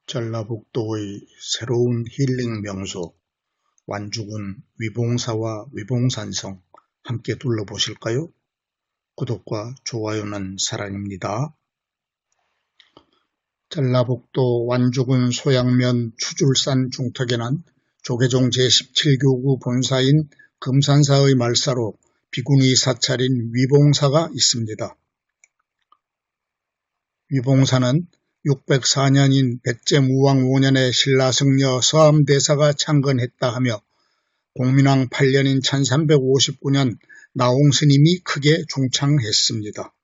전라북도의 새로운 힐링 명소 완주군 위봉사와 위봉산성 함께 둘러보실까요? 구독과 좋아요는 사랑입니다. 전라북도 완주군 소양면 추줄산 중턱에는 조계종 제17교구 본사인 금산사의 말사로 비군이 사찰인 위봉사가 있습니다. 위봉사는 604년인 백제무왕 5년에 신라승려 서암대사가 창건했다 하며 공민왕 8년인 1359년 나홍스님이 크게 중창했습니다.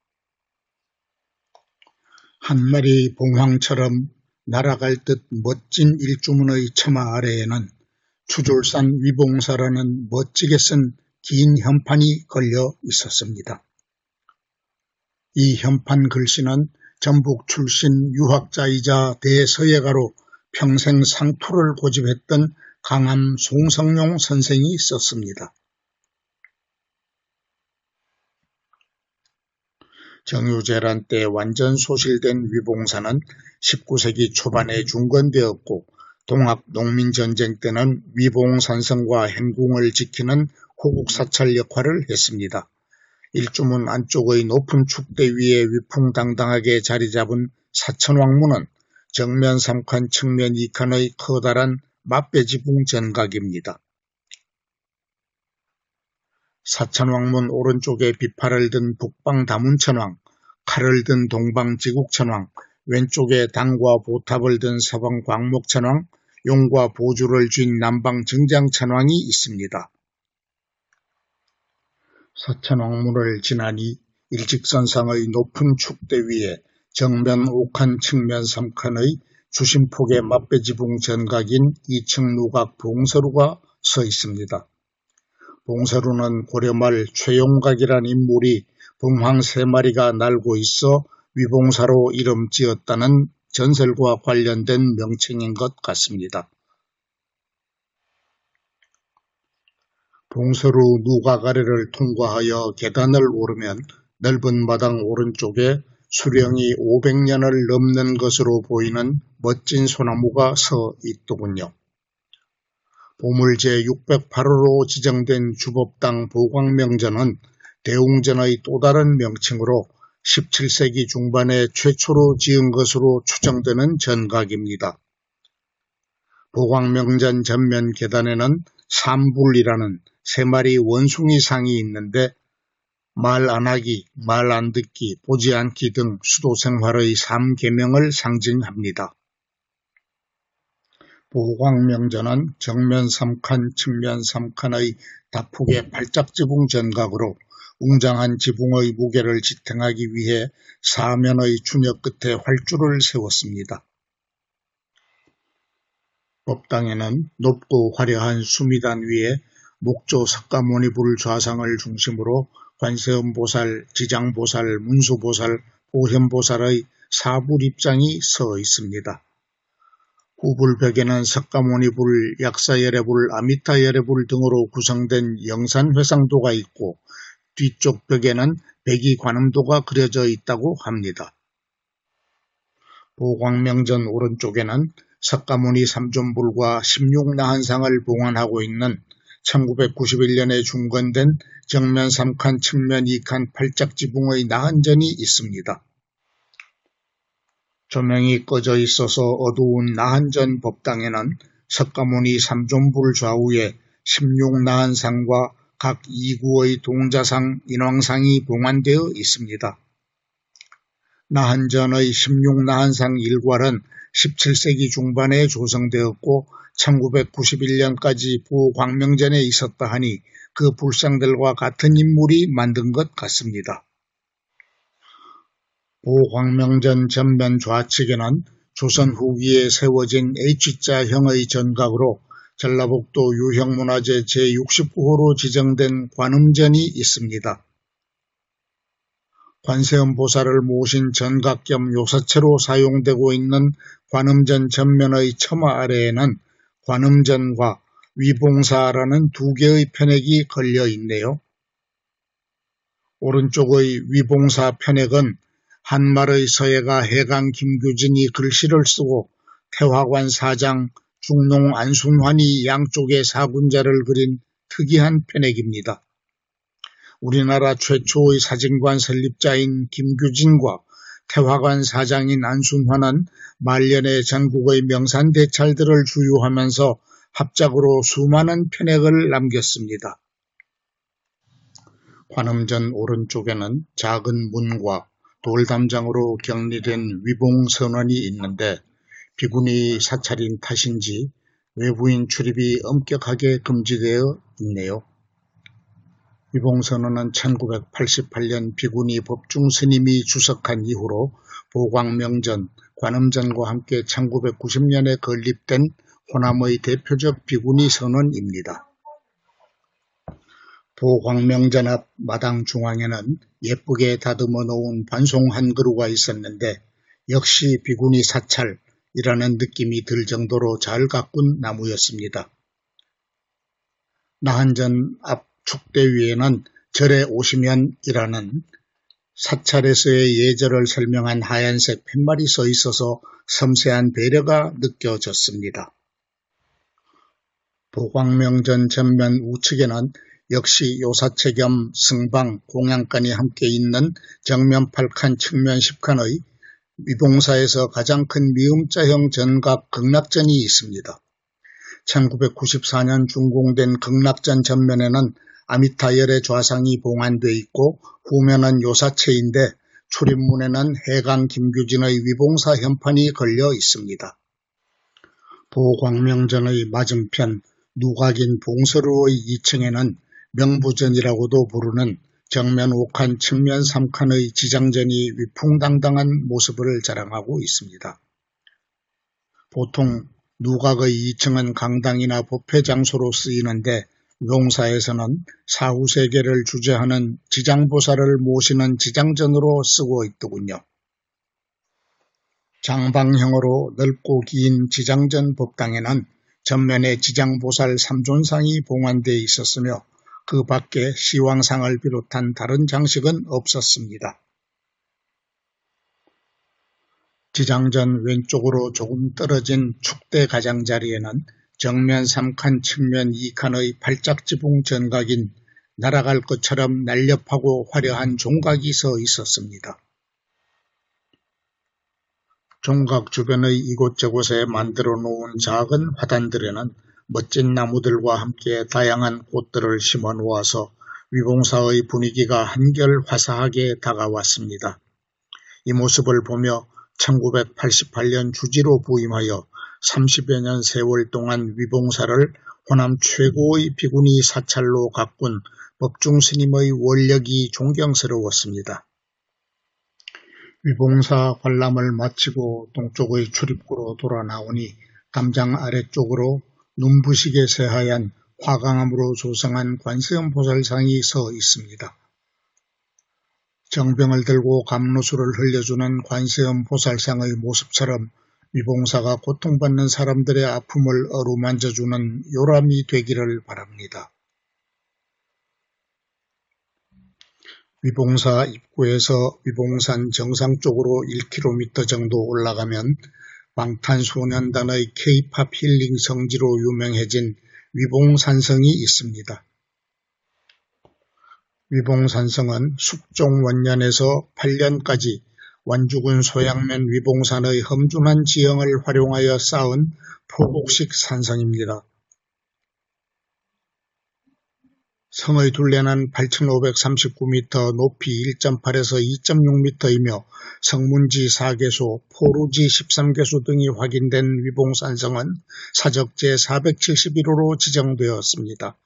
한 마리 봉황처럼 날아갈 듯 멋진 일주문의 처마 아래에는 추졸산 위봉사라는 멋지게 쓴 긴 현판이 걸려 있었습니다. 이 현판 글씨는 전북 출신 유학자이자 대서예가로 평생 상투를 고집했던 강암 송성룡 선생이 썼습니다. 정유재란 때 완전 소실된 위봉사는 19세기 초반에 중건되었고 동학 농민전쟁 때는 위봉산성과 행궁을 지키는 호국사찰 역할을 했습니다. 일주문 안쪽의 높은 축대 위에 위풍당당하게 자리잡은 사천왕문은 정면 3칸 측면 2칸의 커다란 맛배지붕 전각입니다. 사천왕문 오른쪽에 비팔을 든 북방다문천왕, 칼을 든 동방지국천왕, 왼쪽에 당과 보탑을 든 서방광목천왕, 용과 보주를 쥔 남방증장천왕이 있습니다. 사천왕문을 지나니 일직선상의 높은 축대 위에 정면 5칸 측면 3칸의 주심폭의 맛배지붕 전각인 2층 누각 봉서루가 서 있습니다. 봉서루는 고려말 최용각이란 인물이 봉황 3마리가 날고 있어 위봉사로 이름 지었다는 전설과 관련된 명칭인 것 같습니다. 봉서루 누각 아래를 통과하여 계단을 오르면 넓은 마당 오른쪽에 수령이 500년을 넘는 것으로 보이는 멋진 소나무가 서 있더군요. 보물 제608호로 지정된 주법당 보광명전은 대웅전의 또 다른 명칭으로 17세기 중반에 최초로 지은 것으로 추정되는 전각입니다. 보광명전 전면 계단에는 삼불이라는 3마리 원숭이 상이 있는데 말 안하기, 말 안듣기, 보지 않기 등 수도생활의 3계명을 상징합니다. 보광명전은 정면 3칸, 측면 3칸의 다폭의 발작지붕 전각으로 웅장한 지붕의 무게를 지탱하기 위해 사면의 주녁 끝에 활주를 세웠습니다. 법당에는 높고 화려한 수미단 위에 목조 석가모니불 좌상을 중심으로 관세음보살, 지장보살, 문수보살, 보현보살의 사불입장이 서 있습니다. 후불벽에는 석가모니불, 약사열애불, 아미타열애불 등으로 구성된 영산회상도가 있고 뒤쪽 벽에는 백이관음도가 그려져 있다고 합니다. 보광명전 오른쪽에는 석가모니 삼존불과 16나한상을 봉안하고 있는 1991년에 중건된 정면 3칸, 측면 2칸 팔짝지붕의 나한전이 있습니다. 조명이 꺼져 있어서 어두운 나한전 법당에는 석가모니 삼존불 좌우에 16나한상과 각 2구의 동자상, 인왕상이 봉안되어 있습니다. 나한전의 16나한상 일괄은 17세기 중반에 조성되었고 1991년까지 보광명전에 있었다 하니 그 불상들과 같은 인물이 만든 것 같습니다. 보광명전 전면 좌측에는 조선 후기에 세워진 H자형의 전각으로 전라북도 유형문화재 제69호로 지정된 관음전이 있습니다. 관세음보살을 모신 전각 겸 요사체로 사용되고 있는 관음전 전면의 처마 아래에는 관음전과 위봉사라는 2개의 편액이 걸려 있네요. 오른쪽의 위봉사 편액은 한말의 서예가 해강 김규진이 글씨를 쓰고 태화관 사장, 중농 안순환이 양쪽에 사군자를 그린 특이한 편액입니다. 우리나라 최초의 사진관 설립자인 김규진과 태화관 사장인 안순환은 말년에 전국의 명산대찰들을 주유하면서 합작으로 수많은 편액을 남겼습니다. 관음전 오른쪽에는 작은 문과 돌담장으로 격리된 위봉선원이 있는데 비군이 사찰인 탓인지 외부인 출입이 엄격하게 금지되어 있네요. 위봉선원은 1988년 비군이 법중스님이 주석한 이후로 보광명전, 관음전과 함께 1990년에 건립된 호남의 대표적 비구니 선원입니다. 보광명전 앞 마당 중앙에는 예쁘게 다듬어 놓은 반송 한 그루가 있었는데 역시 비구니 사찰이라는 느낌이 들 정도로 잘 가꾼 나무였습니다. 나한전 앞 축대 위에는 절에 오시면이라는 사찰에서의 예절을 설명한 하얀색 팻말이 써 있어서 섬세한 배려가 느껴졌습니다. 보광명전 전면 우측에는 역시 요사체 겸 승방, 공양간이 함께 있는 정면 8칸, 측면 10칸의 위봉사에서 가장 큰 미음자형 전각 극락전이 있습니다. 1994년 준공된 극락전 전면에는 아미타열의 좌상이 봉안돼 있고 후면은 요사체인데 출입문에는 해강 김규진의 위봉사 현판이 걸려 있습니다. 보광명전의 맞은편 누각인 봉서루의 2층에는 명부전이라고도 부르는 정면 5칸, 측면 3칸의 지장전이 위풍당당한 모습을 자랑하고 있습니다. 보통 누각의 2층은 강당이나 법회 장소로 쓰이는데 위봉사에서는 사후세계를 주재하는 지장보살을 모시는 지장전으로 쓰고 있더군요. 장방형으로 넓고 긴 지장전 법당에는 전면에 지장보살 3존상이 봉안되어 있었으며 그 밖에 시왕상을 비롯한 다른 장식은 없었습니다. 지장전 왼쪽으로 조금 떨어진 축대 가장자리에는 정면 3칸, 측면 2칸의 팔짝지붕 전각인 날아갈 것처럼 날렵하고 화려한 종각이 서 있었습니다. 종각 주변의 이곳저곳에 만들어 놓은 작은 화단들에는 멋진 나무들과 함께 다양한 꽃들을 심어 놓아서 위봉사의 분위기가 한결 화사하게 다가왔습니다. 이 모습을 보며 1988년 주지로 부임하여 30여 년 세월 동안 위봉사를 호남 최고의 비구니 사찰로 가꾼 법중스님의 원력이 존경스러웠습니다. 위봉사 관람을 마치고 동쪽의 출입구로 돌아 나오니 담장 아래쪽으로 눈부시게 새하얀 화강암으로 조성한 관세음보살상이 서 있습니다. 정병을 들고 감로수를 흘려주는 관세음보살상의 모습처럼 위봉사가 고통받는 사람들의 아픔을 어루만져주는 요람이 되기를 바랍니다. 위봉사 입구에서 위봉산 정상 쪽으로 1km 정도 올라가면 방탄소년단의 K-팝 힐링 성지로 유명해진 위봉산성이 있습니다. 위봉산성은 숙종 원년에서 8년까지 완주군 소양면 위봉산의 험준한 지형을 활용하여 쌓은 포곡식 산성입니다. 성의 둘레는 8,539m, 높이 1.8에서 2.6m이며 성문지 4개소, 포루지 13개소 등이 확인된 위봉산성은 사적 제471호로 지정되었습니다.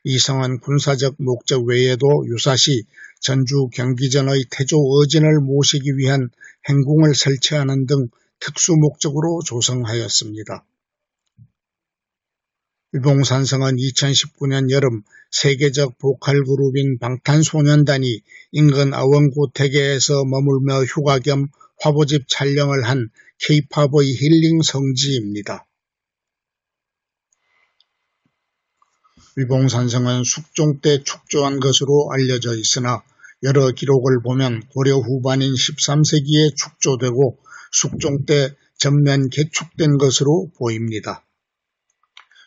이 성은 군사적 목적 외에도 유사시 전주 경기전의 태조 어진을 모시기 위한 행궁을 설치하는 등 특수 목적으로 조성하였습니다. 위봉산성은 2019년 여름 세계적 보컬 그룹인 방탄소년단이 인근 아원고택에서 머물며 휴가 겸 화보집 촬영을 한 K-팝의 힐링 성지입니다. 위봉산성은 숙종 때 축조한 것으로 알려져 있으나 여러 기록을 보면 고려 후반인 13세기에 축조되고 숙종 때 전면 개축된 것으로 보입니다.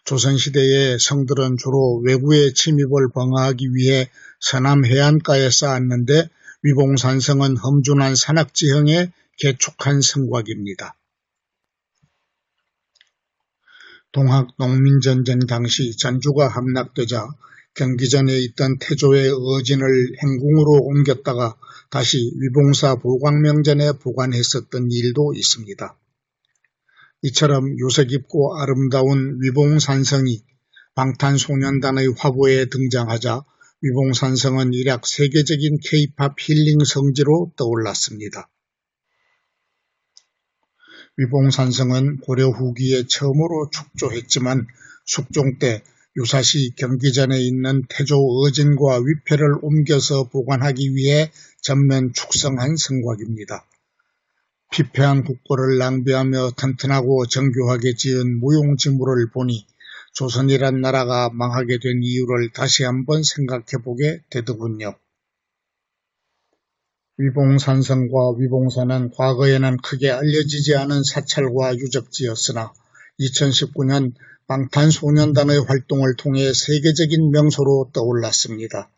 조선시대의 성들은 주로 외구의 침입을 방어하기 위해 서남 해안가에 쌓았는데 위봉산성은 험준한 산악지형에 개축한 성곽입니다. 동학농민전쟁 당시 전주가 함락되자 경기전에 있던 태조의 의진을 행궁으로 옮겼다가 다시 위봉사 보광명전에 보관했었던 일도 있습니다. 이처럼 유서 깊고 아름다운 위봉산성이 방탄소년단의 화보에 등장하자 위봉산성은 일약 세계적인 K-팝 힐링 성지로 떠올랐습니다. 위봉산성은 고려 후기에 처음으로 축조했지만 숙종 때 유사시 경기전에 있는 태조 의진과 위패를 옮겨서 보관하기 위해 전면 축성한 성곽입니다. 피폐한 국고를 낭비하며 튼튼하고 정교하게 지은 무용지물을 보니 조선이란 나라가 망하게 된 이유를 다시 한번 생각해보게 되더군요. 위봉산성과 위봉사는 과거에는 크게 알려지지 않은 사찰과 유적지였으나 2019년 방탄소년단의 활동을 통해 세계적인 명소로 떠올랐습니다.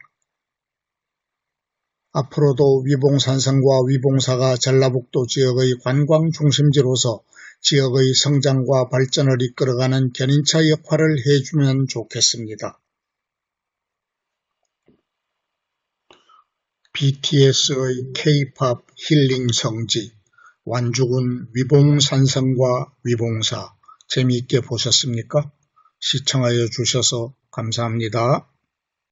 앞으로도 위봉산성과 위봉사가 전라북도 지역의 관광 중심지로서 지역의 성장과 발전을 이끌어가는 견인차 역할을 해주면 좋겠습니다. BTS의 K-팝 힐링 성지 완주군 위봉산성과 위봉사 재미있게 보셨습니까? 시청하여 주셔서 감사합니다.